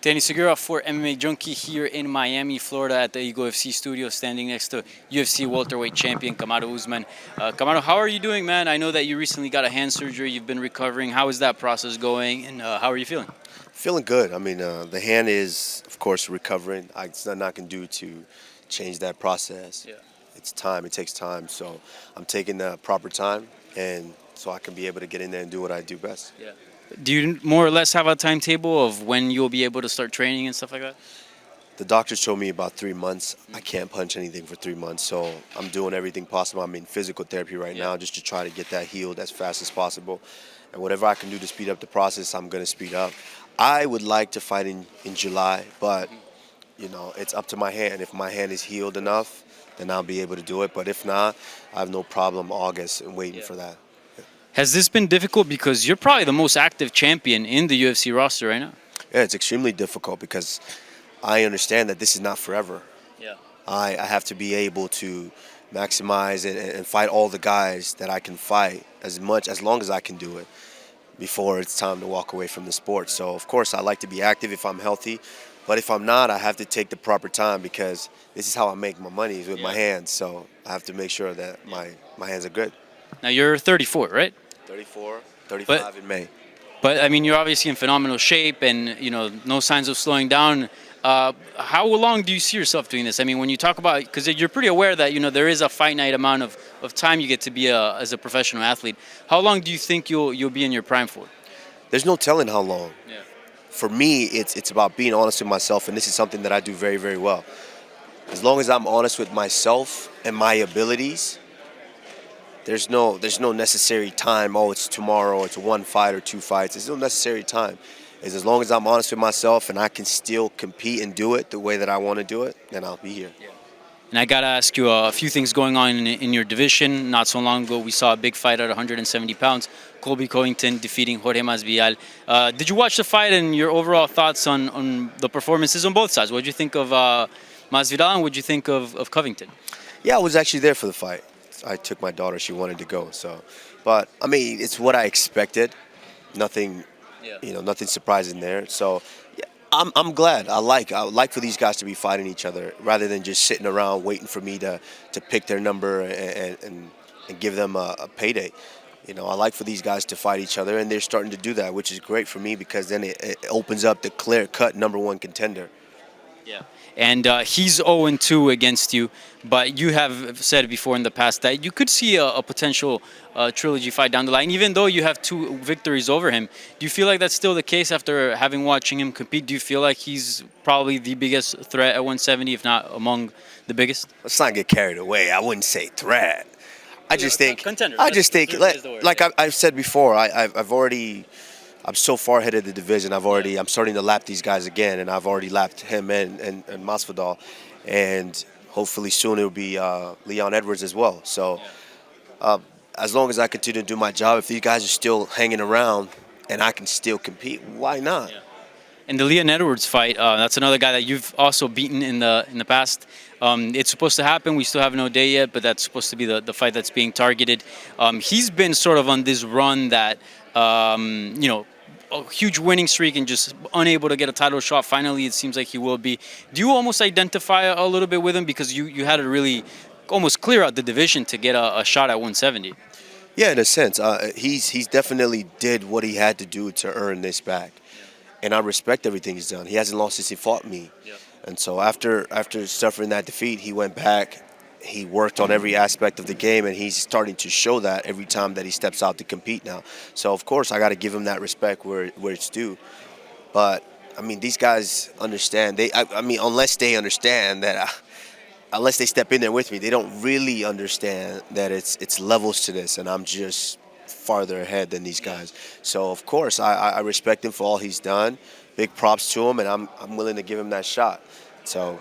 Danny Segura for MMA Junkie here in Miami, Florida at the Eagle FC studio, standing next to UFC welterweight champion Kamaru Usman. Kamaru, how are you doing, man? I know that you recently got a hand surgery. You've been recovering. How is that process going, and how are you feeling? Feeling good. I mean, the hand is, of course, recovering. It's nothing I can do to change that process. Yeah. It's time. It takes time. So I'm taking the proper time, and so I can be able to get in there and do what I do best. Yeah. Do you more or less have a timetable of when you'll be able to start training and stuff like that? The doctors told me about 3 months. I can't punch anything for 3 months, so I'm doing everything possible. I'm in physical therapy right now just to try to get that healed as fast as possible. And whatever I can do to speed up the process, I'm going to speed up. I would like to fight in July, but, you know, it's up to my hand. If my hand is healed enough, then I'll be able to do it. But if not, I have no problem August and waiting for that. Has this been difficult because you're probably the most active champion in the UFC roster right now? Yeah, it's extremely difficult because I understand that this is not forever. Yeah. I have to be able to maximize and fight all the guys that I can fight as long as I can do it before it's time to walk away from the sport. So, of course, I like to be active if I'm healthy. But if I'm not, I have to take the proper time because this is how I make my money is with my hands. So I have to make sure that my hands are good. Now, you're 34, right? 34, 35 in May. But I mean, you're obviously in phenomenal shape, and no signs of slowing down. How long do you see yourself doing this? I mean, when you talk about, because you're pretty aware that there is a finite amount of time you get to be as a professional athlete. How long do you think you'll be in your prime for? There's no telling how long. Yeah. For me, it's about being honest with myself, and this is something that I do very, very well. As long as I'm honest with myself and my abilities, there's no necessary time. Oh, it's tomorrow. It's 1 fight or 2 fights. There's no necessary time. It's as long as I'm honest with myself and I can still compete and do it the way that I want to do it, then I'll be here. Yeah. And I got to ask you a few things going on in your division. Not so long ago, we saw a big fight at 170 pounds. Colby Covington defeating Jorge Masvidal. Did you watch the fight and your overall thoughts on the performances on both sides? What did you think of Masvidal and what did you think of Covington? Yeah, I was actually there for the fight. I took my daughter; she wanted to go. But I mean, it's what I expected. Nothing, nothing surprising there. So, yeah, I'm glad. I like for these guys to be fighting each other rather than just sitting around waiting for me to pick their number and give them a payday. I like for these guys to fight each other, and they're starting to do that, which is great for me because then it opens up the clear-cut #1 contender. Yeah. And he's 0-2 against you, but you have said before in the past that you could see a potential trilogy fight down the line, even though you have 2 victories over him. Do you feel like that's still the case after having watching him compete? Do you feel like he's probably the biggest threat at 170, if not among the biggest? Let's not get carried away. I wouldn't say threat. I just think contender. like I've said before, I'm so far ahead of the division. I'm starting to lap these guys again, and I've already lapped him and Masvidal, and hopefully soon it'll be Leon Edwards as well. So as long as I continue to do my job, if these guys are still hanging around and I can still compete, why not? Yeah. And the Leon Edwards fight, that's another guy that you've also beaten in the past. It's supposed to happen. We still have no day yet, but that's supposed to be the fight that's being targeted. He's been sort of on this run that, a huge winning streak and just unable to get a title shot. Finally, it seems like he will be. Do you almost identify a little bit with him because you had to really almost clear out the division to get a shot at 170? Yeah, in a sense. He's definitely did what he had to do to earn this back. And I respect everything he's done. He hasn't lost since he fought me. Yeah. And so after suffering that defeat, he went back. He worked on every aspect of the game, and he's starting to show that every time that he steps out to compete now. So, of course, I got to give him that respect where it's due. But, I mean, these guys understand. Unless they understand that, unless they step in there with me, they don't really understand that it's levels to this, and I'm just farther ahead than these guys. So, of course, I respect him for all he's done. Big props to him, and I'm willing to give him that shot. So,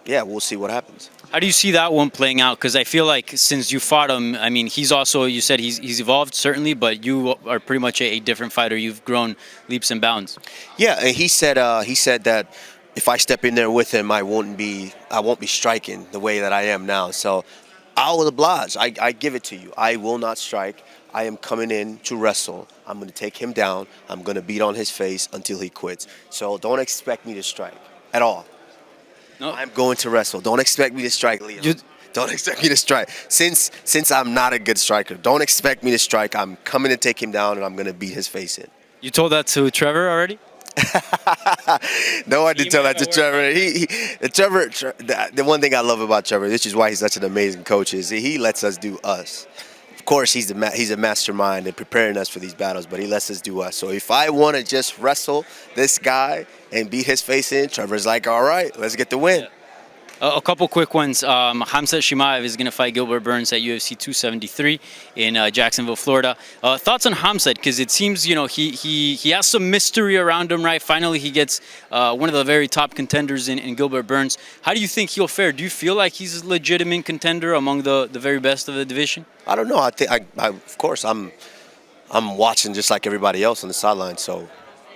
yeah, we'll see what happens. How do you see that one playing out? Because I feel like since you fought him, I mean, he's also, you said he's evolved, certainly, but you are pretty much a different fighter. You've grown leaps and bounds. Yeah, and he said that if I step in there with him, I won't be striking the way that I am now. So I will oblige. I give it to you. I will not strike. I am coming in to wrestle. I'm going to take him down. I'm going to beat on his face until he quits. So don't expect me to strike at all. No. I'm going to wrestle. Don't expect me to strike, Leo. Don't expect me to strike. Since I'm not a good striker, don't expect me to strike. I'm coming to take him down, and I'm going to beat his face in. You told that to Trevor already? No, I didn't tell that to Trevor. Trevor, the one thing I love about Trevor, which is why he's such an amazing coach, is he lets us do us. Of course, he's a mastermind in preparing us for these battles, but he lets us do us. So if I want to just wrestle this guy and beat his face in, Trevor's like, all right, let's get the win. Yeah. A couple quick ones. Khamzat Chimaev is going to fight Gilbert Burns at UFC 273 in Jacksonville, Florida. Thoughts on Khamzat? Because it seems, he has some mystery around him, right? Finally, he gets one of the very top contenders in Gilbert Burns. How do you think he'll fare? Do you feel like he's a legitimate contender among the very best of the division? I don't know. I think, of course, I'm watching just like everybody else on the sideline. So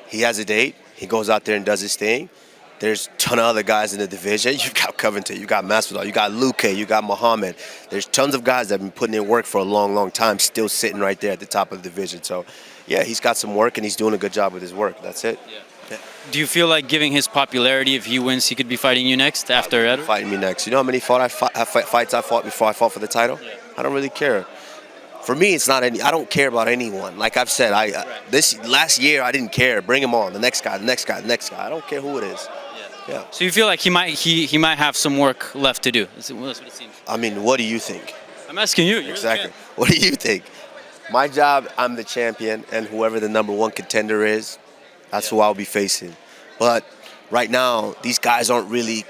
he has a date. He goes out there and does his thing. There's a ton of other guys in the division. You've got Covington, you got Masvidal, you got Luke, you got Muhammad. There's tons of guys that have been putting in work for a long, long time, still sitting right there at the top of the division. So, yeah, he's got some work, and he's doing a good job with his work. That's it. Yeah. Do you feel like, giving his popularity, if he wins, he could be fighting you next after Edward? Fighting me next. You know how many fights I fought before I fought for the title? Yeah. I don't really care. For me, it's not any. I don't care about anyone. Like I've said, this last year I didn't care. Bring him on. The next guy. I don't care who it is. Yeah. So you feel like he might have some work left to do. That's what it seems. I mean, what do you think? I'm asking you. Exactly. What do you think? My job, I'm the champion, and whoever the number one contender is, that's who I'll be facing. But right now, these guys aren't really.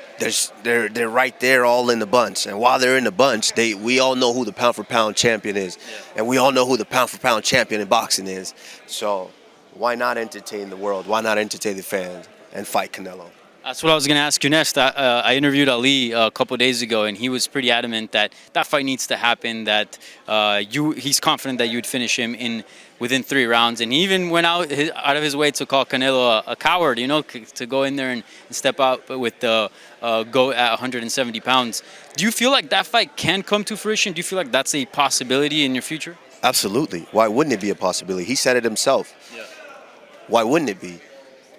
They're right there, all in the bunch. And while they're in the bunch, we all know who the pound for pound champion is, and we all know who the pound for pound champion in boxing is. So why not entertain the world? Why not entertain the fans and fight Canelo? That's what I was going to ask you next. I interviewed Ali a couple of days ago, and he was pretty adamant that fight needs to happen, that he's confident that you would finish him within 3 rounds. And he even went out of his way to call Canelo a coward, to go in there and step out with the go at 170 pounds. Do you feel like that fight can come to fruition? Do you feel like that's a possibility in your future? Absolutely. Why wouldn't it be a possibility? He said it himself. Yeah. Why wouldn't it be?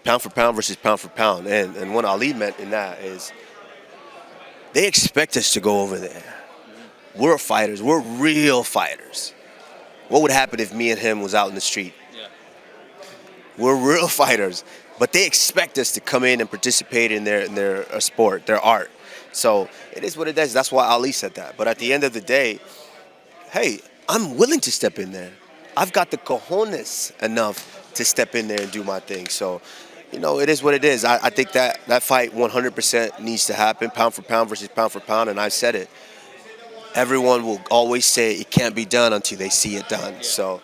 Pound for pound versus pound for pound. And what Ali meant in that is they expect us to go over there. We're fighters. We're real fighters. What would happen if me and him was out in the street? Yeah. We're real fighters. But they expect us to come in and participate in their sport, their art. So it is what it is. That's why Ali said that. But at the end of the day, hey, I'm willing to step in there. I've got the cojones enough to step in there and do my thing. So, it is what it is. I think that fight 100% needs to happen, pound for pound versus pound for pound, and I've said it. Everyone will always say it can't be done until they see it done. Yeah. So,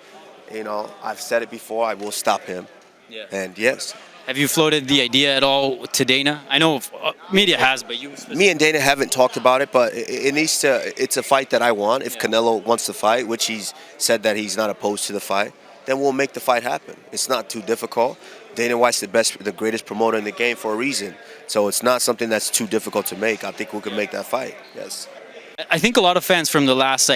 I've said it before. I will stop him. Yeah. And yes. Have you floated the idea at all to Dana? I know media has, but you. Me and Dana haven't talked about it, but it needs to. It's a fight that I want. If Canelo wants to fight, which he's said that he's not opposed to the fight, then we'll make the fight happen. It's not too difficult. Dana White's the greatest promoter in the game for a reason. So it's not something that's too difficult to make. I think we can make that fight. Yes. I think a lot of fans from the last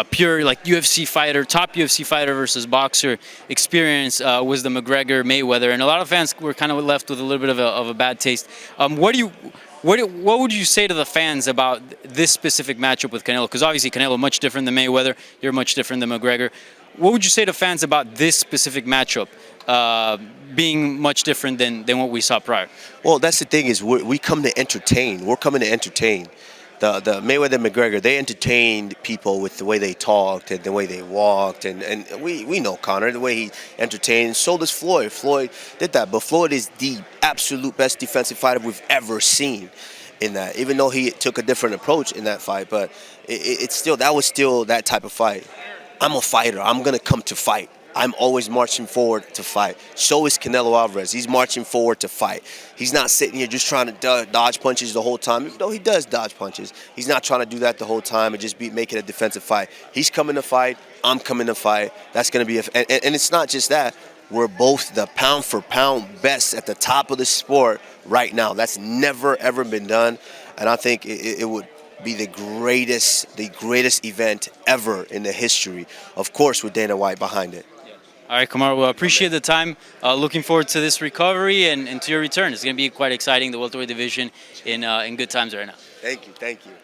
pure UFC fighter, top UFC fighter versus boxer experience was the McGregor-Mayweather, and a lot of fans were kind of left with a little bit of a bad taste. What would you say to the fans about this specific matchup with Canelo? Because obviously Canelo much different than Mayweather. You're much different than McGregor. What would you say to fans about this specific matchup being much different than what we saw prior? Well, that's the thing is we come to entertain. We're coming to entertain. The Mayweather-McGregor, they entertained people with the way they talked and the way they walked. And we know Conor, the way he entertained. So does Floyd. Floyd did that. But Floyd is the absolute best defensive fighter we've ever seen in that. Even though he took a different approach in that fight. But that was still that type of fight. I'm a fighter. I'm going to come to fight. I'm always marching forward to fight. So is Canelo Alvarez. He's marching forward to fight. He's not sitting here just trying to dodge punches the whole time. Even though he does dodge punches, he's not trying to do that the whole time and just make it a defensive fight. He's coming to fight. I'm coming to fight. That's going to be and it's not just that. We're both the pound for pound best at the top of the sport right now. That's never, ever been done. And I think it would be the greatest event ever in the history. Of course, with Dana White behind it. All right, Kamaru, well, appreciate the time. Looking forward to this recovery and to your return. It's going to be quite exciting, the welterweight division in good times right now. Thank you.